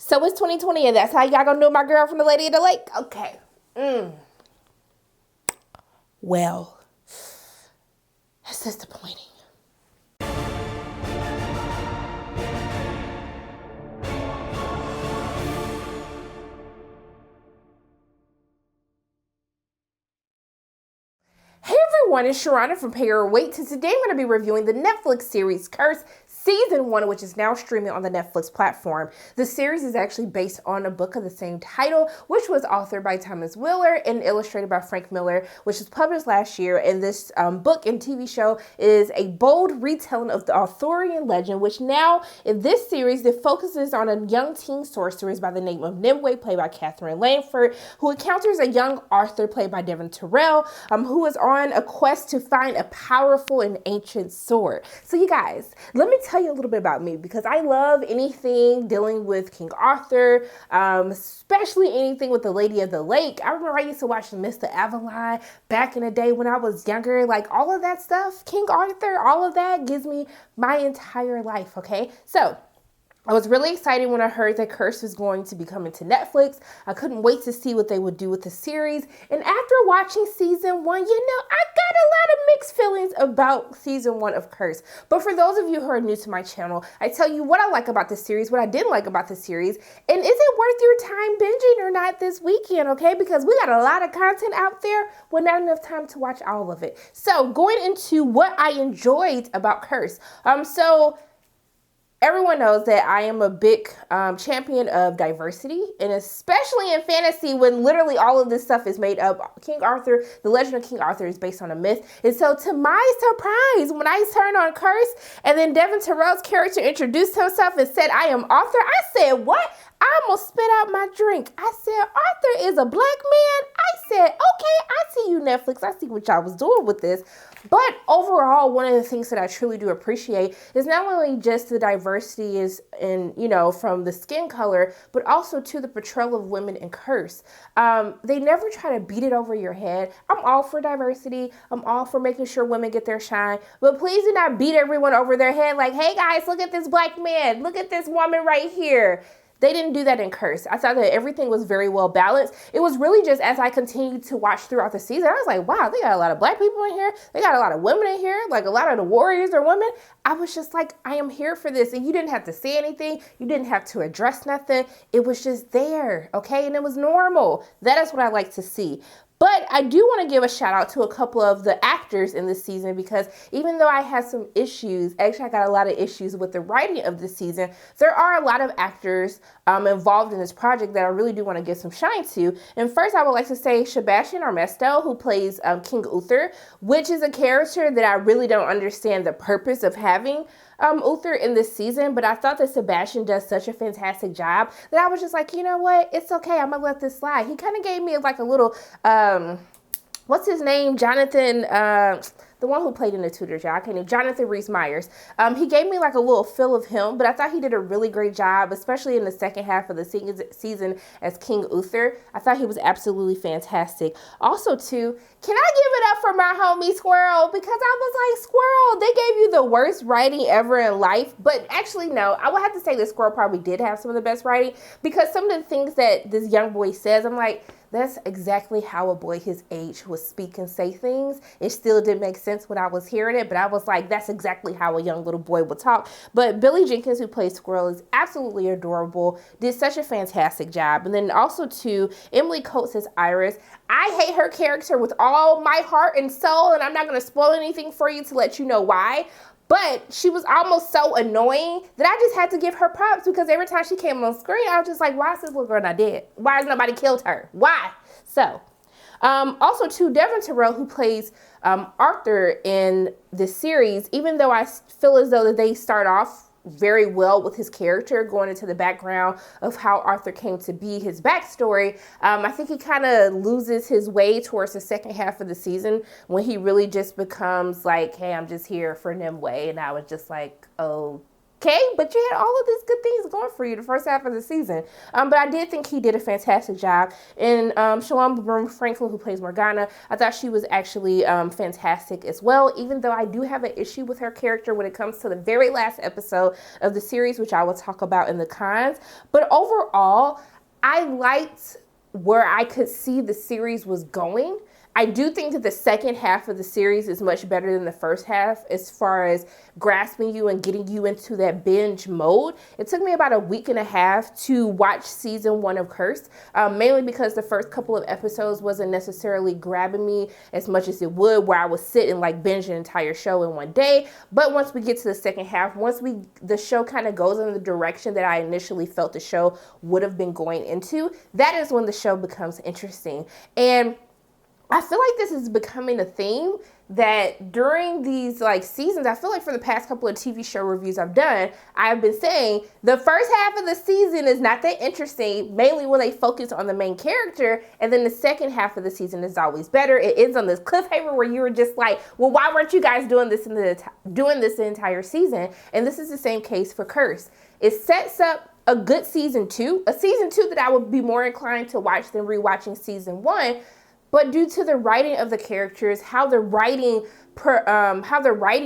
So it's 2020 and that's how y'all gonna do my girl from the Lady of the Lake? Okay. Well, that's disappointing. Hey everyone, it's Sharana from Pay Your Weight, and today I'm going to be reviewing the Netflix series Curse Season 1, which is now streaming on the Netflix platform. The series is actually based on a book of the same title, which was authored by Thomas Wheeler and illustrated by Frank Miller, which was published last year. And this book and TV show is a bold retelling of the Arthurian legend, which now in this series, it focuses on a young teen sorceress by the name of Nimue, played by Catherine Langford, who encounters a young Arthur, played by Devin Terrell, who is on a quest to find a powerful and ancient sword. So you guys, let me tell you a little bit about me, because I love anything dealing with King Arthur, especially anything with the Lady of the Lake. I remember I used to watch The Mist of Avalon back in the day when I was younger. Like all of that stuff, King Arthur, all of that gives me my entire life, okay? So I was really excited when I heard that Curse was going to be coming to Netflix. I couldn't wait to see what they would do with the series. And after watching season 1, I got a lot of mixed feelings about season 1 of Curse. But for those of you who are new to my channel, I tell you what I like about the series, what I didn't like about the series, and is it worth your time binging or not this weekend, okay? Because we got a lot of content out there, but not enough time to watch all of it. So going into what I enjoyed about Curse. Everyone knows that I am a big champion of diversity, and especially in fantasy when literally all of this stuff is made up. King Arthur, the legend of King Arthur is based on a myth. And so to my surprise, when I turned on Curse and then Devin Terrell's character introduced himself and said, "I am Arthur," I said, "What?" I almost spit out my drink. I said, "Arthur is a black man?" I said, "Okay, I see you, Netflix. I see what y'all was doing with this." But overall, one of the things that I truly do appreciate is not only just the diversity is in, from the skin color, but also to the portrayal of women in Curse. They never try to beat it over your head. I'm all for diversity. I'm all for making sure women get their shine. But please do not beat everyone over their head like, "Hey guys, look at this black man. Look at this woman right here." They didn't do that in Curse. I thought that everything was very well balanced. It was really just as I continued to watch throughout the season, I was like, wow, they got a lot of black people in here. They got a lot of women in here. Like a lot of the warriors are women. I was just like, I am here for this. And you didn't have to say anything. You didn't have to address nothing. It was just there, okay? And it was normal. That is what I like to see. But I do want to give a shout out to a couple of the actors in this season, because even though I had some issues, actually I got a lot of issues with the writing of this season, there are a lot of actors involved in this project that I really do want to give some shine to. And first I would like to say Sebastian Armesto, who plays King Uther, which is a character that I really don't understand the purpose of having Uther in this season, but I thought that Sebastian does such a fantastic job that I was just like, you know what, it's okay, I'm gonna let this slide. He kind of gave me like a little, what's his name, Jonathan, the one who played in the Tudors, y'all, I can't name, Jonathan Rhys-Meyers. He gave me like a little feel of him, but I thought he did a really great job, especially in the second half of the season as King Uther. I thought he was absolutely fantastic. Also, too, can I give it up for my homie Squirrel? Because I was like, Squirrel, they gave you the worst writing ever in life. But actually, no, I would have to say that Squirrel probably did have some of the best writing, because some of the things that this young boy says, I'm like, that's exactly how a boy his age would speak and say things. It still didn't make sense when I was hearing it, but I was like, that's exactly how a young little boy would talk. But Billy Jenkins, who plays Squirrel, is absolutely adorable, did such a fantastic job. And then also to Emily Coates as Iris. I hate her character with all my heart and soul, and I'm not going to spoil anything for you to let you know why. But she was almost so annoying that I just had to give her props, because every time she came on screen, I was just like, why is this little girl not dead? Why has nobody killed her? Why? So, also to Devin Terrell, who plays Arthur in this series, even though I feel as though that they start off very well with his character, going into the background of how Arthur came to be, his backstory, I think he kind of loses his way towards the second half of the season, when he really just becomes like, hey, I'm just here for Nimue. And I was just like, oh, Okay, but you had all of these good things going for you the first half of the season. But I did think he did a fantastic job. And Shalom Broom Franklin, who plays Morgana, I thought she was actually fantastic as well, even though I do have an issue with her character when it comes to the very last episode of the series, which I will talk about in the cons. But overall, I liked where I could see the series was going. I do think that the second half of the series is much better than the first half as far as grasping you and getting you into that binge mode. It took me about a week and a half to watch season 1 of Cursed, mainly because the first couple of episodes wasn't necessarily grabbing me as much as it would, where I would sit and like binge an entire show in one day. But once we get to the second half, the show kind of goes in the direction that I initially felt the show would have been going into, that is when the show becomes interesting. And I feel like this is becoming a theme that during these like seasons, I feel like for the past couple of TV show reviews I've done, I've been saying the first half of the season is not that interesting, mainly when they focus on the main character, and then the second half of the season is always better. It ends on this cliffhanger where you were just like, well, why weren't you guys doing this the entire season? And this is the same case for Curse. It sets up a good season 2, a season 2 that I would be more inclined to watch than rewatching season 1. But due to the writing of the characters, how the writing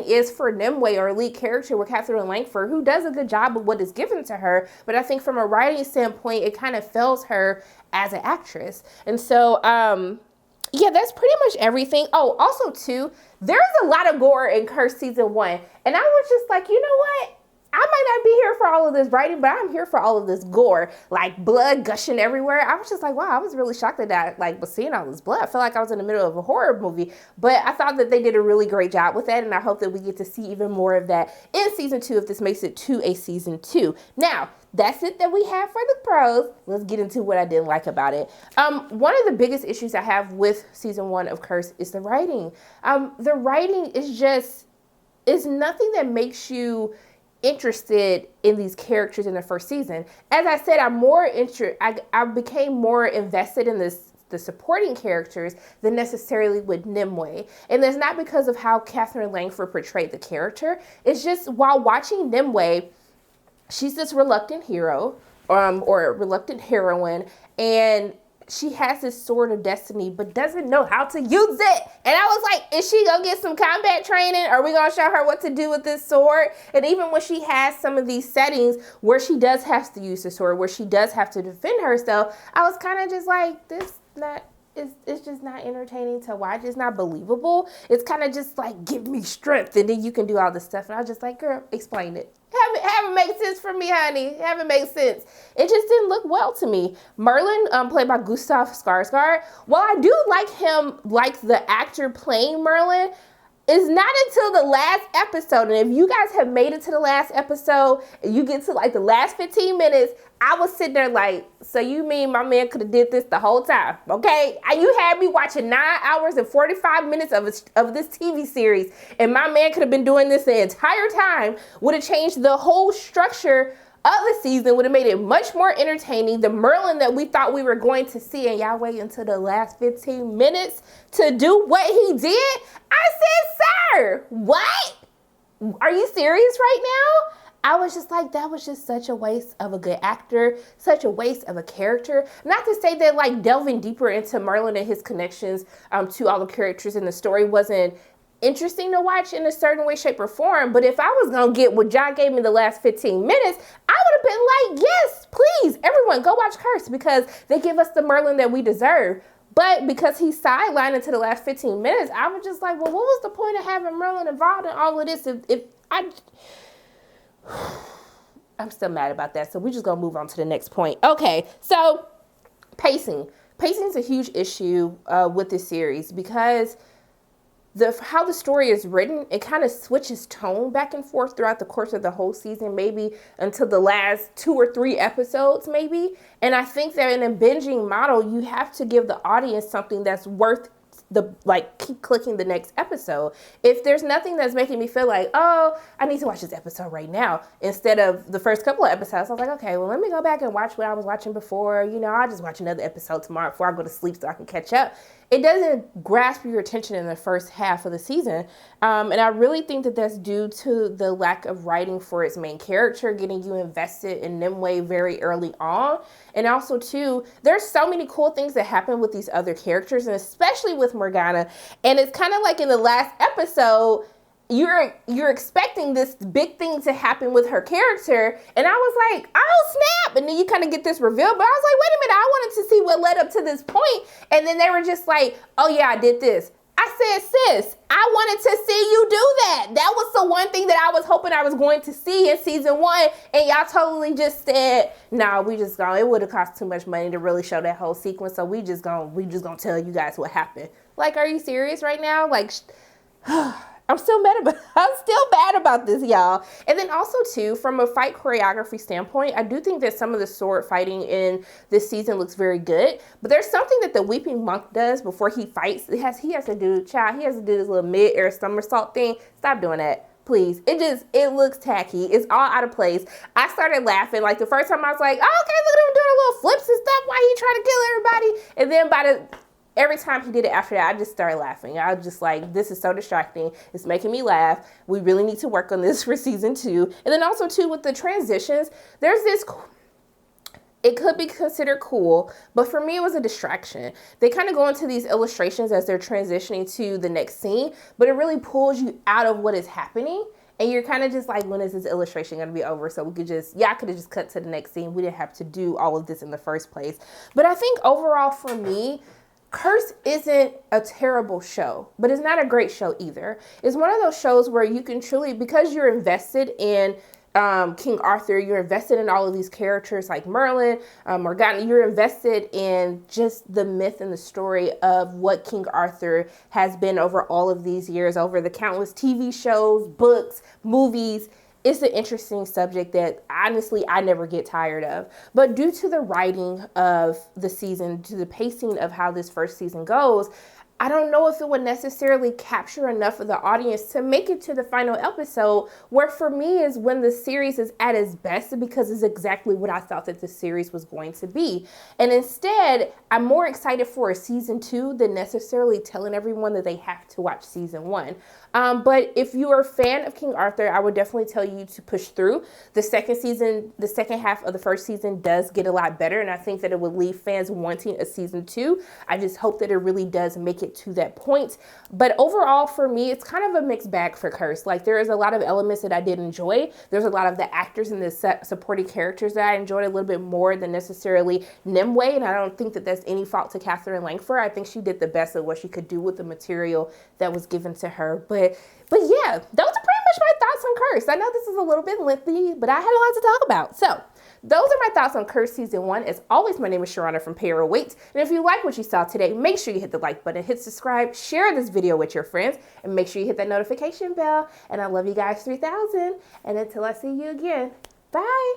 is for Nimue, our lead character with Catherine Langford, who does a good job of what is given to her, but I think from a writing standpoint, it kind of fails her as an actress. And so, yeah, that's pretty much everything. Oh, also too, there's a lot of gore in Curse season 1, and I was just like, you know what? I might not be here for all of this writing, but I'm here for all of this gore, like blood gushing everywhere. I was just like, wow, I was really shocked that I was seeing all this blood. I felt like I was in the middle of a horror movie, but I thought that they did a really great job with that, and I hope that we get to see even more of that in season 2 if this makes it to a season 2. Now, that's it that we have for the pros. Let's get into what I didn't like about it. One of the biggest issues I have with season 1 of Curse is the writing. The writing is nothing that makes you interested in these characters in the first season. As I said, I became more invested in the supporting characters than necessarily with Nimue. And that's not because of how Catherine Langford portrayed the character. It's just while watching Nimue, she's this reluctant hero, or a reluctant heroine, and she has this sword of destiny, but doesn't know how to use it. And I was like, is she gonna get some combat training? Are we gonna show her what to do with this sword? And even when she has some of these settings where she does have to use the sword, where she does have to defend herself, I was kind of just like, it's just not entertaining to watch. It's not believable. It's kind of just like, give me strength and then you can do all this stuff. And I was just like, girl, explain it. Haven't made sense for me, honey. Haven't made sense. It just didn't look well to me. Merlin, played by Gustav Skarsgård, while I do like him, like the actor playing Merlin, is not until the last episode. And if you guys have made it to the last episode, and you get to like the last 15 minutes, I was sitting there like, so you mean my man could have did this the whole time, okay? You had me watching 9 hours and 45 minutes of this TV series, and my man could have been doing this the entire time. Would have changed the whole structure of the season, would have made it much more entertaining. The Merlin that we thought we were going to see, and y'all wait until the last 15 minutes to do what he did? I said, sir, what? Are you serious right now? I was just like, that was just such a waste of a good actor, such a waste of a character. Not to say that like delving deeper into Merlin and his connections to all the characters in the story wasn't interesting to watch in a certain way, shape, or form. But if I was going to get what John gave me the last 15 minutes, I would have been like, yes, please, everyone go watch Curse, because they give us the Merlin that we deserve. But because he's sidelined into the last 15 minutes, I was just like, well, what was the point of having Merlin involved in all of this I'm still mad about that. So we're just going to move on to the next point. Okay, so pacing. Pacing is a huge issue with this series, because how the story is written, it kind of switches tone back and forth throughout the course of the whole season, maybe until the last 2 or 3 episodes, maybe. And I think that in a binging model, you have to give the audience something that's worth keep clicking the next episode. If there's nothing that's making me feel like, oh, I need to watch this episode right now, instead of the first couple of episodes, I was like, okay, well, let me go back and watch what I was watching before. I'll just watch another episode tomorrow before I go to sleep so I can catch up. it doesn't grasp your attention in the first half of the season. And I really think that that's due to the lack of writing for its main character, getting you invested in Nimue very early on. And also, too, there's so many cool things that happen with these other characters, and especially with Morgana. And it's kind of like in the last episode, you're expecting this big thing to happen with her character, and I was like, oh snap, and then you kind of get this reveal, but I was like, wait a minute, I wanted to see what led up to this point, and then they were just like, oh yeah, I did this. I said, sis, I wanted to see you do that. That was the one thing that I was hoping I was going to see in season 1, and y'all totally just said, no, it would have cost too much money to really show that whole sequence, so we just gonna tell you guys what happened. Like, are you serious right now? Like, I'm still bad about this, y'all. And then also, too, from a fight choreography standpoint, I do think that some of the sword fighting in this season looks very good. But there's something that the Weeping Monk does before he fights. He has to do this little mid-air somersault thing. Stop doing that, please. It looks tacky. It's all out of place. I started laughing. Like, the first time I was like, oh, okay, look at him doing little flips and stuff while he trying to kill everybody. And then every time he did it after that, I just started laughing. I was just like, this is so distracting. It's making me laugh. We really need to work on this for season 2. And then also, too, with the transitions, there's this, it could be considered cool, but for me, it was a distraction. They kind of go into these illustrations as they're transitioning to the next scene, but it really pulls you out of what is happening. And you're kind of just like, when is this illustration going to be over? So we could I could have just cut to the next scene. We didn't have to do all of this in the first place. But I think overall for me, Curse isn't a terrible show, but it's not a great show either. It's one of those shows where you can truly, because you're invested in King Arthur, you're invested in all of these characters like Merlin, Morgana, you're invested in just the myth and the story of what King Arthur has been over all of these years, over the countless TV shows, books, movies. It's an interesting subject that honestly I never get tired of. But due to the writing of the season, to the pacing of how this first season goes, I don't know if it would necessarily capture enough of the audience to make it to the final episode, where for me is when the series is at its best, because it's exactly what I thought that the series was going to be. And instead, I'm more excited for a season 2 than necessarily telling everyone that they have to watch season 1. But if you are a fan of King Arthur, I would definitely tell you to push through. The second half of the first season does get a lot better, and I think that it would leave fans wanting a season 2. I just hope that it really does make it to that point. But overall, for me, it's kind of a mixed bag for Curse. Like, there is a lot of elements that I did enjoy. There's a lot of the actors and the supporting characters that I enjoyed a little bit more than necessarily Nimue, and I don't think that that's any fault to Catherine Langford. I think she did the best of what she could do with the material that was given to her. But yeah, those are pretty much my thoughts on Curse. I know this is a little bit lengthy, but I had a lot to talk about. So those are my thoughts on Curse season 1. As always, my name is Sharona from Pay or Wait. And if you like what you saw today, make sure you hit the like button, hit subscribe, share this video with your friends, and make sure you hit that notification bell. And I love you guys 3000. And until I see you again, bye.